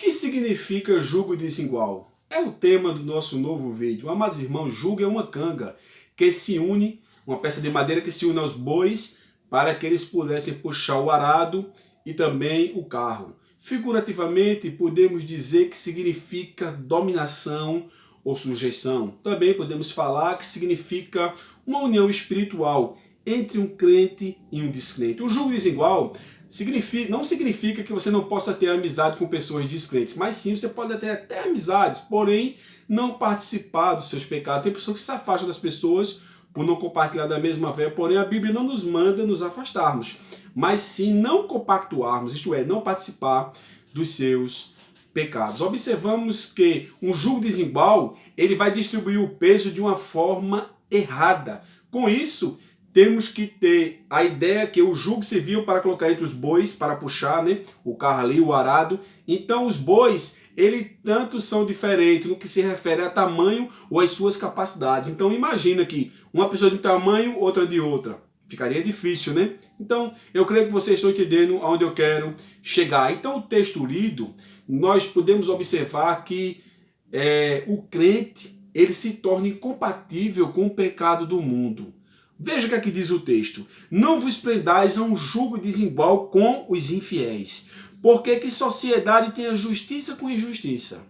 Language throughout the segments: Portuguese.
que significa jugo desigual? É o tema do nosso novo vídeo. Amados irmãos, jugo é uma canga que se une, uma peça de madeira que se une aos bois para que eles pudessem puxar o arado e também o carro. Figurativamente, podemos dizer que significa dominação ou sujeição. Também podemos falar que significa uma união espiritual entre um crente e um descrente. O jugo desigual não significa que você não possa ter amizade com pessoas descrentes, mas sim, você pode ter até amizades, porém não participar dos seus pecados. Tem pessoas que se afastam das pessoas por não compartilhar da mesma fé, porém a Bíblia não nos manda nos afastarmos, mas sim não compactuarmos, isto é, não participar dos seus pecados. Observamos que um jugo desigual, ele vai distribuir o peso de uma forma errada. Com isso, temos que ter a ideia que o jugo serviu para colocar entre os bois, para puxar, né, o carro ali, o arado. Então os bois, eles tanto são diferentes no que se refere a tamanho ou às suas capacidades. Então imagina que uma pessoa de um tamanho, outra de outra. Ficaria difícil, né? Então eu creio que vocês estão entendendo aonde eu quero chegar. Então o texto lido, nós podemos observar que o crente, ele se torna incompatível com o pecado do mundo. Veja o que aqui diz o texto. Não vos prendais a um jugo desigual com os infiéis. Porque que sociedade tem a justiça com a injustiça?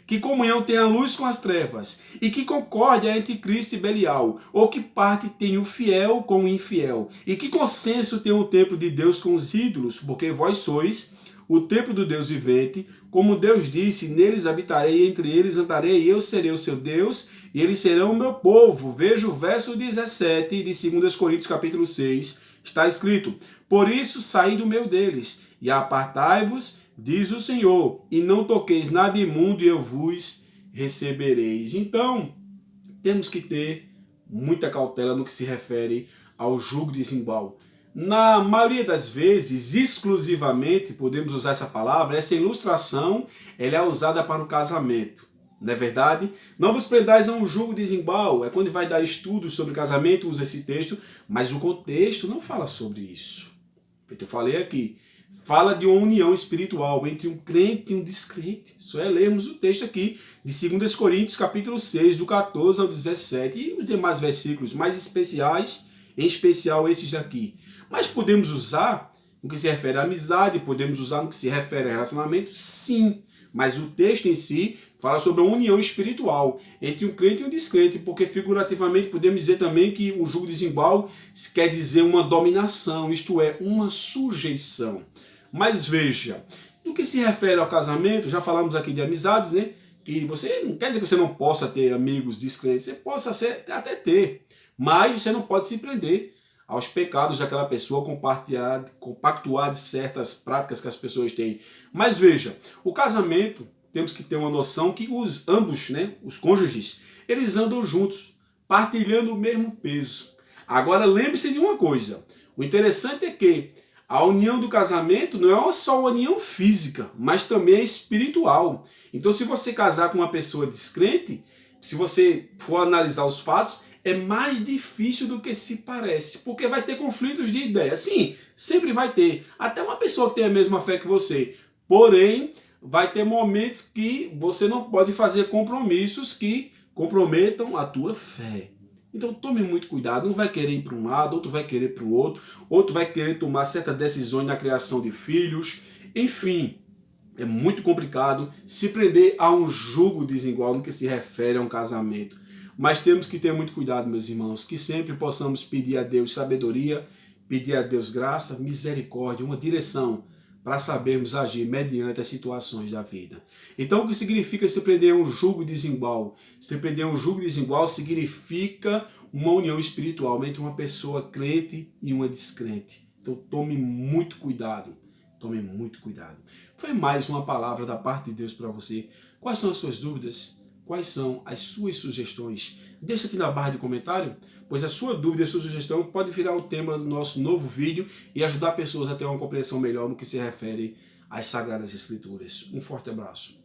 Que comunhão tem a luz com as trevas? E que concórdia entre Cristo e Belial? Ou que parte tem o fiel com o infiel? E que consenso tem o templo de Deus com os ídolos? Porque vós sois o templo do Deus vivente, como Deus disse, neles habitarei, entre eles andarei, e eu serei o seu Deus, e eles serão o meu povo. Veja o verso 17 de 2 Coríntios capítulo 6, está escrito, por isso saí do meio deles, e apartai-vos, diz o Senhor, e não toqueis nada imundo, e eu vos recebereis. Então, temos que ter muita cautela no que se refere ao jugo desigual. Na maioria das vezes, exclusivamente, podemos usar essa palavra, essa ilustração ela é usada para o casamento. Não é verdade? Não vos prendais a um jugo desigual. É quando vai dar estudos sobre casamento, usa esse texto, mas o contexto não fala sobre isso. Eu falei aqui, fala de uma união espiritual entre um crente e um descrente. Só é lermos o texto aqui de 2 Coríntios capítulo 6, do 14 ao 17, e os demais versículos mais especiais, em especial esses aqui. Mas podemos usar no que se refere à amizade, podemos usar no que se refere a relacionamento, sim. Mas o texto em si fala sobre a união espiritual entre um crente e um descrente, porque figurativamente podemos dizer também que um jugo desigual quer dizer uma dominação, isto é, uma sujeição. Mas veja, no que se refere ao casamento, já falamos aqui de amizades, né? Que você não quer dizer que você não possa ter amigos descrentes, você possa até ter, mas você não pode se prender aos pecados daquela pessoa, compactuar de certas práticas que as pessoas têm. Mas veja, o casamento, temos que ter uma noção que ambos, né, os cônjuges, eles andam juntos, partilhando o mesmo peso. Agora lembre-se de uma coisa, o interessante é que a união do casamento não é só uma união física, mas também é espiritual. Então se você casar com uma pessoa descrente, se você for analisar os fatos, é mais difícil do que se parece, porque vai ter conflitos de ideias. Sim, sempre vai ter. Até uma pessoa que tem a mesma fé que você. Porém, vai ter momentos que você não pode fazer compromissos que comprometam a tua fé. Então tome muito cuidado, um vai querer ir para um lado, outro vai querer para o outro vai querer tomar certas decisões na criação de filhos. Enfim, é muito complicado se prender a um jugo desigual no que se refere a um casamento. Mas temos que ter muito cuidado, meus irmãos, que sempre possamos pedir a Deus sabedoria, pedir a Deus graça, misericórdia, uma direção para sabermos agir mediante as situações da vida. Então, o que significa se prender a um jugo desigual? Se prender a um jugo desigual significa uma união espiritual entre uma pessoa crente e uma descrente. Então, tome muito cuidado. Tome muito cuidado. Foi mais uma palavra da parte de Deus para você. Quais são as suas dúvidas? Quais são as suas sugestões? Deixa aqui na barra de comentário, pois a sua dúvida e a sua sugestão pode virar o tema do nosso novo vídeo e ajudar pessoas a ter uma compreensão melhor no que se refere às Sagradas Escrituras. Um forte abraço.